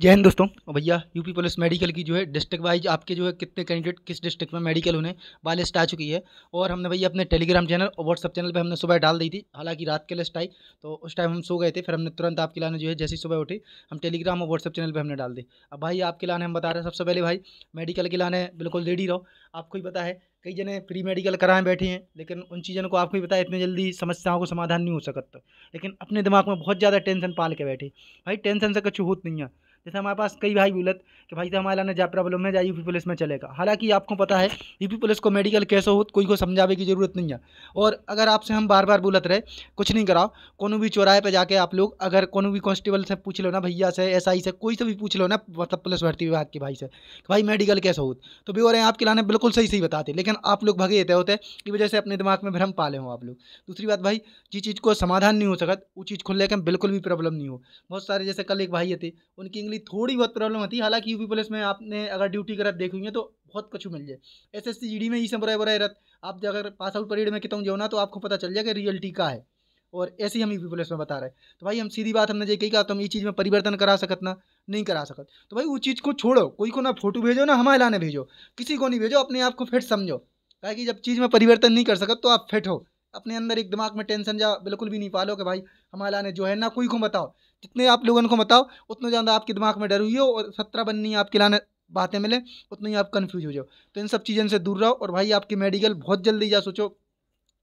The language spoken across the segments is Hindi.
जय हिंद दोस्तों। और भैया यूपी पुलिस मेडिकल की जो है डिस्ट्रिक्ट वाइज आपके जो है कितने कैंडिडेट किस डिस्ट्रिक्ट में मेडिकल होने वाली लिस्ट आ चुकी है। और हमने भैया अपने टेलीग्राम चैनल और व्हाट्सअप चैनल पे हमने सुबह डाल दी थी, हालांकि रात के लिस्ट आई तो उस टाइम हम सो गए थे। फिर हमने तुरंत आपके लाने जो है जैसी सुबह उठी हम टेलीग्राम और व्हाट्सअप चैनल पर हमने डाल दी। अब भाई आपके लाने हम बता रहे हैं सबसे पहले भाई मेडिकल के लाने बिल्कुल रेडी रहो। आपको ही पता है कई जने प्री मेडिकल कराएं बैठे हैं, लेकिन उन चीज़ों को आपको ही पता है इतनी जल्दी समस्याओं को समाधान नहीं हो सकता। लेकिन अपने दिमाग में बहुत ज़्यादा टेंशन पाल के बैठे। भाई टेंशन से कुछ होत नहीं है। जैसे हमारे पास कई भाई बोलत कि भाई तो हमारा ने जा प्रॉब्लम है जा यूपी पुलिस में चलेगा। हालांकि आपको पता है यूपी पुलिस को मेडिकल कैसे हो कोई को समझावे की जरूरत नहीं है। और अगर आपसे हम बार बार बोलत रहे कुछ नहीं कराओ, कोनो भी चौराहे पे जाके आप लोग अगर कोनो भी कांस्टेबल से पूछ लो ना, भैया से एसआई से कोई से भी पूछ लो ना, मतलब पुलिस भर्ती विभाग के भाई से कि भाई मेडिकल कैसे हो, तो भी और आपके लाने बिल्कुल सही सही बताते। लेकिन आप लोग भगे होते होते की वजह से अपने दिमाग में भ्रम पाले हो आप लोग। दूसरी बात भाई जिस चीज़ को समाधान नहीं हो सकत वो चीज़ खुल लेकर बिल्कुल भी प्रॉब्लम नहीं हो। बहुत सारे जैसे कल एक भाई थे उनकी इंग्लिश थोड़ी बहुत प्रॉब्लम होती है। हालांकि यूपी पुलिस में आपने अगर ड्यूटी करत देखोगे तो बहुत कुछ मिल जाए। एसएससी जीडी में ही सब बुरा रहत। आप अगर पास आउट परेड में कितों जाओ ना तो आपको पता चल जाएगा रियलिटी का है। और ऐसे ही हम यूपी पुलिस में बता रहे हैं। तो भाई हम सीधी बात हमने ये कही का तुम ये चीज़ में परिवर्तन करा सकत ना, नहीं करा सकत। तो भाई वो चीज़ को छोड़ो, कोई को ना फोटो भेजो ना हमारे लाने भेजो, किसी को नहीं भेजो, अपने आप को फिट समझो। क्या कि जब चीज़ में परिवर्तन नहीं कर सकत तो आप फिट हो। अपने अंदर एक दिमाग में टेंशन जा बिल्कुल भी नहीं पालो कि भाई हमारे लाने जो है ना कोई को बताओ। जितने आप लोगों को बताओ उतना ज़्यादा आपके दिमाग में डर हुई हो और 17 बननी आपके लाने बातें मिले उतना ही आप कन्फ्यूज हो जाओ। तो इन सब चीज़ों से दूर रहो। और भाई आपकी मेडिकल बहुत जल्दी जा सोचो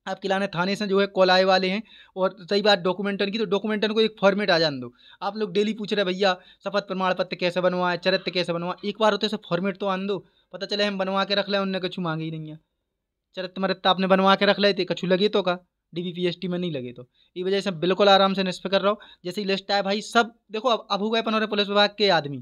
आपके लाने थाने से जो है कॉल आए वाले हैं। और सही बात डॉक्यूमेंटन की, तो डॉक्यूमेंटन को एक फॉर्मेट आ जाने दो। आप लोग डेली पूछ रहे भैया शपथ प्रमाण पत्र कैसे बनवाए, चरित्र कैसे बनवाए, एक बार होते से फॉर्मेट तो आन दो। पता चले हम बनवा के रख लें उनने कुछ मांगे ही नहीं है। चरित्र मरित्र आपने बनवा के रख ले थे, कछु लगे तो का डीबीपीएसटी में नहीं लगे तो ये वजह से बिल्कुल आराम से निष्फिक्र रहो। जैसे ही लिस्ट आए भाई सब देखो, अब हो गए अपन और पुलिस विभाग के आदमी,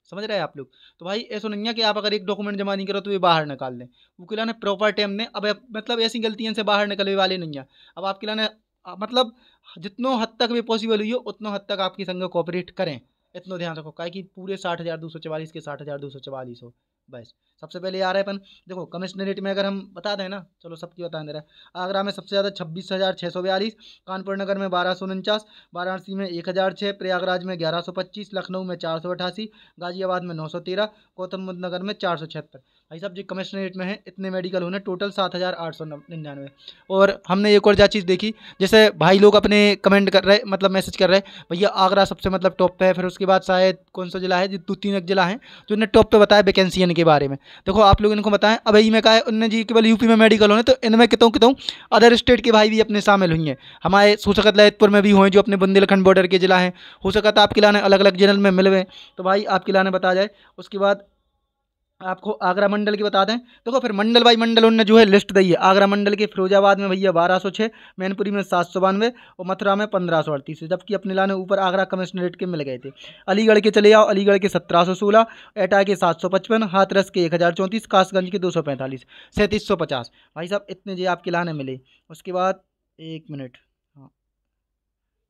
समझ रहे हैं आप लोग। तो भाई ऐसा नहीं है कि आप अगर एक डॉक्यूमेंट जमा नहीं करो तो ये बाहर निकाल दें। वो किला ने प्रॉपर टाइम ने अब मतलब ऐसी गलतियों से बाहर निकलने वाले नहीं है। अब आपके लाने मतलब जितनों हद तक भी पॉसिबल हुई हो उतनों हद तक आपकी संग कोऑपरेट करें। इतना ध्यान रखो क्या कि पूरे 60,244 के 60,244 हो। बस सबसे पहले आ रहा है अपन देखो कमिश्नरेट में अगर हम बता दें ना, चलो सबकी बता दे रहा है। आगरा में सबसे ज़्यादा 26,642, कानपुर नगर में 1249, वाराणसी में 1,006, प्रयागराज में 1,125, लखनऊ में 488, गाजियाबाद में 913, गौतम बुद्ध नगर में 476। भाई साहब जी कमिश्नरेट में है इतने मेडिकल होने टोटल 7,899। और हमने एक और क्या चीज़ देखी, जैसे भाई लोग अपने कमेंट कर रहे मतलब मैसेज कर रहे भैया आगरा सबसे मतलब टॉप पे है, फिर उसके बाद शायद कौन सा जिला है जो 2-3 जिला है जो उन्हें टॉप पे बताया वैकेंसी के बारे में। देखो आप लोग इनको बताएं अब में कहा है उनने जी केवल यूपी में मेडिकल होने, तो इनमें कितों कितों अदर स्टेट के भाई भी अपने शामिल हुई हैं। हमारे हो सकता ललितपुर में भी हुए जो अपने बुंदेलखंड बॉर्डर के जिला हैं, हो सकता आपके लाने अलग अलग जिले में मिल गए। तो भाई आपके लाने बता जाए। उसके बाद आपको आगरा मंडल की बता दें। देखो फिर मंडल बाई मंडल उन्होंने जो है लिस्ट दी है। आगरा मंडल के फिरोजाबाद में भैया 1206, मैनपुरी में 792 और मथुरा में 1538, जबकि अपने लाने ऊपर आगरा कमिश्नरेट के मिल गए थे। अलीगढ़ के चले आओ, अलीगढ़ के 1716, एटा के 755, हाथरस के 1,034, कासगंज के 245, 3750। भाई साहब इतने जो आपके लाने मिले। उसके बाद एक मिनट, हाँ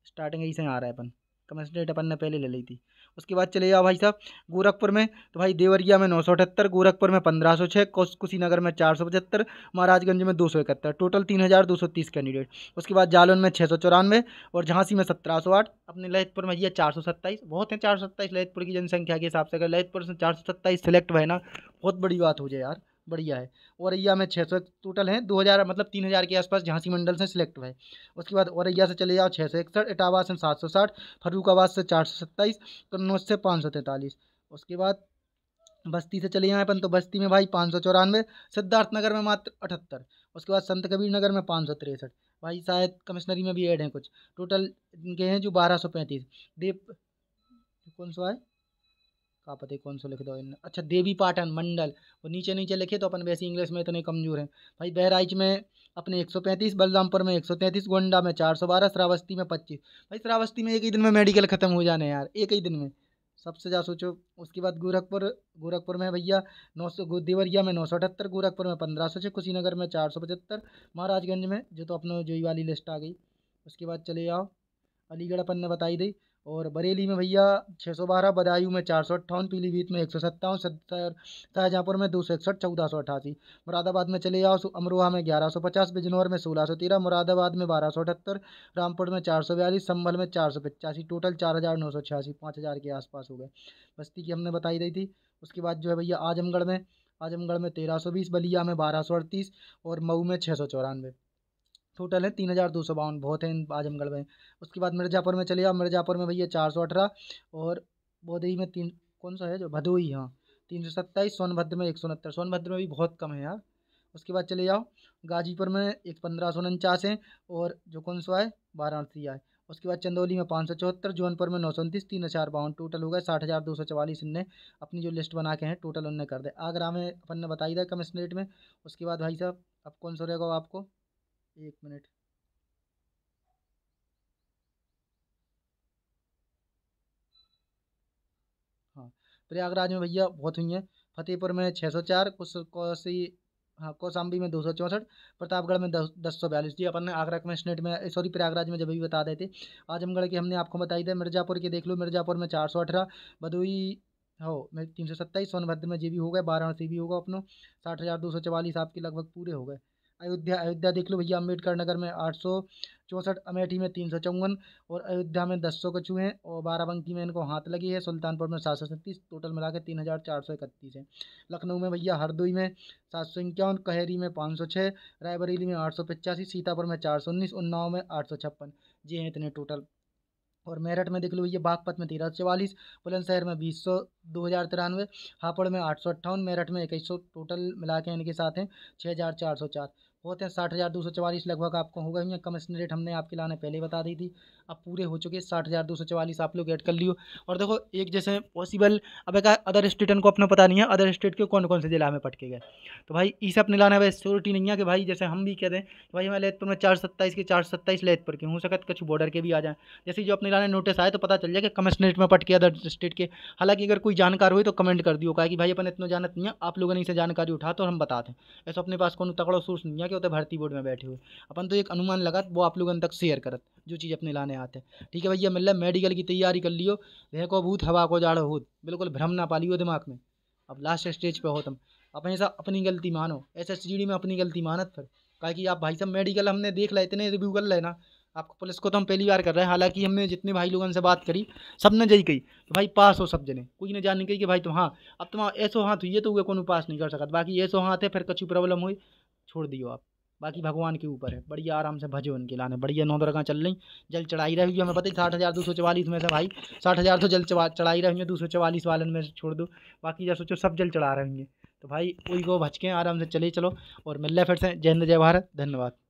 स्टार्टिंग यहीं से आ रहा है अपन कमिश्नरेट अपन ने पहले ले ली थी। उसके बाद चले जाओ भाई साहब गोरखपुर में, तो भाई देवरिया में 978, गोरखपुर में 1506, कुशीनगर में 475, महाराजगंज में 271, टोटल 3,230 कैंडिडेट। उसके बाद जालौन में 694 और झांसी में 1,708। अपने ललितपुर में ये 427 बहुत है। 427 ललितपुर की जनसंख्या के हिसाब से अगर ललितपुर से 427 सिलेक्ट हुए ना बहुत बड़ी बात हो जाए यार, बढ़िया है। औरैया में 600 टोटल हैं, 2,000 मतलब 3,000 के आसपास झांसी मंडल से सिलेक्ट हुए। उसके बाद औरैया से चले जाओ 661, इटावा से 760, फर्रुखाबाद से 427, कन्नौज से 543। उसके बाद बस्ती से चले जाएँ अपन तो बस्ती में भाई 594, सिद्धार्थनगर में मात्र 78। उसके बाद संत कबीर नगर में 563। भाई शायद कमिश्नरी में भी ऐड हैं कुछ, टोटल इनके हैं जो 1,235। देव कौन सा है का पता कौन सा लिख दो इन, अच्छा देवी पाटन मंडल, वो नीचे नीचे लिखे तो अपन वैसे इंग्लिश में इतने कमजोर हैं। भाई बहराइच में अपने 135, बलरामपुर में 133, गोंडा में 412, श्रावस्ती में 25। भाई श्रावस्ती में एक ही दिन में मेडिकल खत्म हो जाने यार, एक ही दिन में सबसे ज़्यादा सोचो। उसके बाद गोरखपुर में भैया 900, देवरिया में 978, गोरखपुर में 1,506, कुशीनगर में 475, महाराजगंज में जो तो अपने जो ये वाली लिस्ट आ गई। उसके बाद चले आओ अलीगढ़ अपन ने बताई दी। और बरेली में भैया 612, बदायूं में 458, पीलीभीत में 157, शाहजहाँपुर में 261, 1488। मुरादाबाद में चले जाओ, अमरोहा में 1150, बिजनौर में 1613, मुरादाबाद में 1278, रामपुर में 442, संभल में 485। टोटल 4986, 5000 के आसपास हो गए। बस्ती की हमने बताई दी थी। उसके बाद जो है भैया आजमगढ़ में 1320, बलिया में 1238 और मऊ में 694। टोटल है 3252, बहुत है इन आजमगढ़ में। उसके बाद मिर्ज़ापुर में चले जाओ, मिर्ज़ापुर में भैया 418 और भदोही में तीन, कौन सा है जो भदोही, हाँ 327, सोनभद्र में 169, सोनभद्र में भी बहुत कम है यार। उसके बाद चले जाओ, गाजीपुर में 1549 है और जो कौन सा है वाराणसी है। उसके बाद चंदौली में 574, जौनपुर में 929, 3052। टोटल हो गए 60,244। इनने अपनी जो लिस्ट बना के हैं टोटल उनने कर दे। आगरा में अपन ने बताई था कमिश्नरेट में। उसके बाद भाई साहब अब कौन सा रहेगा आपको, 1 मिनट। हाँ, प्रयागराज में भैया बहुत हुई हैं। फतेहपुर में 604, हाँ कौशाम्बी में 264, प्रतापगढ़ में 1042। जी अपन ने आगरा कमिश्नरेट में, सॉरी प्रयागराज में जब भी बता देते। आजमगढ़ की हमने आपको बताई थी। मिर्ज़ापुर के देख लो, मिर्ज़ापुर में 418, भदोही हो में 327, सोनभद्र में जी भी हो गए, वाराणसी भी होगा अपनों। 60,244 आपके लगभग पूरे हो गए। अयोध्या देख लो भैया, अम्बेडकर नगर में 864, अमेठी में 354 और अयोध्या में 10 के छुए हैं और बाराबंकी में इनको हाथ लगी है। सुल्तानपुर में 737, टोटल मिला के 3,431 है। लखनऊ में भैया हरदोई में 751, कहेरी में 506, रायबरेली में 885, सीतापुर में 419, उन्नाव में 856। जी हैं इतने टोटल। और मेरठ में देख लो भैया, बागपत में 1344, बुलंदशहर में 2093, हापुड़ में 858, मेरठ में 2100। टोटल मिला के इनके साथ हैं 6404। होते हैं 60,244 लगभग आपको हो गए हैं। कमिश्नरेट हमने आपके लाने पहले ही बता दी थी। अब पूरे हो चुके 60,244, आप लोग ऐड कर लियो। और देखो एक जैसे पॉसिबल, अब एक अदर स्टेटन को अपना पता नहीं है अदर स्टेट के कौन कौन से जिला में पटके गए। तो भाई इसे अपने लाना भाई श्योरिटी नहीं है कि भाई जैसे हम भी कह दें कि भाई हमारे ललितपुर में 427 के 427 ललितपुर के हो सकता कुछ बॉर्डर के भी आ जाए। जैसे जो अपने लाने नोटिस आए तो पता चल जाए कि कमिश्नरेट में पट के अदर स्टेट के। हालांकि अगर कोई जानकार हुई तो कमेंट कर दियो, कहा कि भाई अपन इतना जानत नहीं है, आप लोगों ने इसे जानकारी उठा तो हम बताते हैं। ऐसा अपने पास कोनो तकड़ो सोर्स नहीं है कि होते भर्ती बोर्ड में बैठे हुए। अपन तो एक अनुमान लगा वो आप लोगों तक शेयर करत जो चीज़ अपने लाने आते हैं। ठीक है भैया, मिल रहा मेडिकल की तैयारी कर लियो। वह को भूत हवा को जाड़ो भूत, बिल्कुल भ्रम ना पालियो दिमाग में। अब लास्ट स्टेज पे हो तुम, अब ऐसा अपनी गलती मानो, SSGD में अपनी गलती मानत फिर। कहा कि आप भाई साहब मेडिकल हमने देख लिया, इतने रिव्यू कर रहे ना। आपको पुलिस को तो हम पहली बार कर रहे हैं, हालांकि हमने जितने भाई लोगों से बात करी सब ने यही कही कि भाई पास हो सब जने, कोई ने जान नहीं कही कि भाई तुम, हाँ अब तुम ऐसो हाथ हुई है तो वे को पास नहीं कर सकता। बाकी ऐसो हाथ है फिर कछु प्रॉब्लम हुई छोड़ दियो आप, बाकी भगवान के ऊपर है। बढ़िया आराम से भजो उनके लाने, बढ़िया 9 दरगाह चल रही, जल चढ़ाई रही हमें पता है। 60,244 में से भाई 60,000 तो जल चढ़ाई रहेंगे, 244 वालन में से छोड़ दो, बाकी जब सोचो सब जल चढ़ा रहेंगे। तो भाई वही को भचके आराम से चले चलो। और मिल रहे फिर से। जय हिंद जय भारत, धन्यवाद।